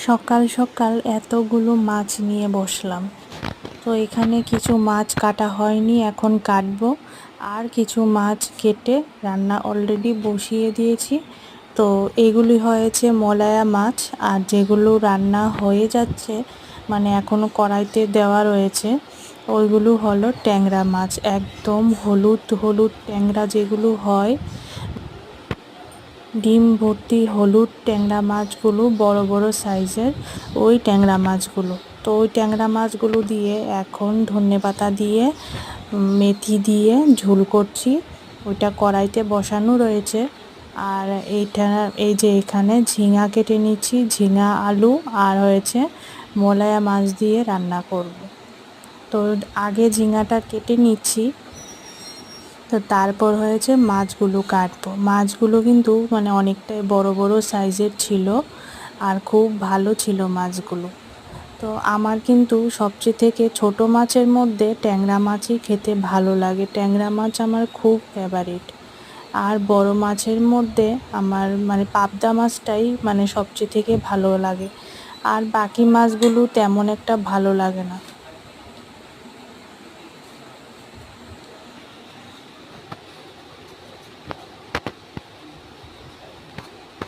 সকাল সকাল এতগুলো মাছ নিয়ে বসলাম। তো এখানে কিছু মাছ কাটা হয়নি, এখন কাটবো। আর কিছু মাছ কেটে রান্না অলরেডি বসিয়ে দিয়েছি। তো এগুলি হয়েছে মলায়া মাছ, আর যেগুলো রান্না হয়ে যাচ্ছে মানে এখনও কড়াইতে দেওয়া রয়েছে ওইগুলো হলো ট্যাংরা মাছ। একদম হলুদ হলুদ ট্যাংরা যেগুলো হয়, ডিম ভর্তি হলুদ ট্যাংরা মাছগুলো, বড় বড় সাইজের ওই ট্যাংরা মাছগুলো। তো ওই ট্যাংরা মাছগুলো দিয়ে এখন ধনেপাতা দিয়ে মেথি দিয়ে ঝোল করছি। ওইটা কড়াইতে বসানো রয়েছে। আর এই যে এখানে ঝিঙা কেটে নিচ্ছি, ঝিঙা আলু আর হয়েছে মলায়া মাছ দিয়ে রান্না করব। তো আগে ঝিঙাটা কেটে নিচ্ছি, তো তারপর হয়েছে মাছগুলো কাটবো। মাছগুলো কিন্তু মানে অনেকটাই বড় বড় সাইজের ছিল, আর খুব ভালো ছিল মাছগুলো। তো আমার কিন্তু সবচেয়ে থেকে ছোট মাছের মধ্যে ট্যাংরা মাছই খেতে ভালো লাগে। ট্যাংরা মাছ আমার খুব ফেভারিট। আর বড় মাছের মধ্যে আমার মানে পাবদা মাছটাই মানে সবচেয়ে থেকে ভালো লাগে। আর বাকি মাছগুলো তেমন একটা ভালো লাগে না।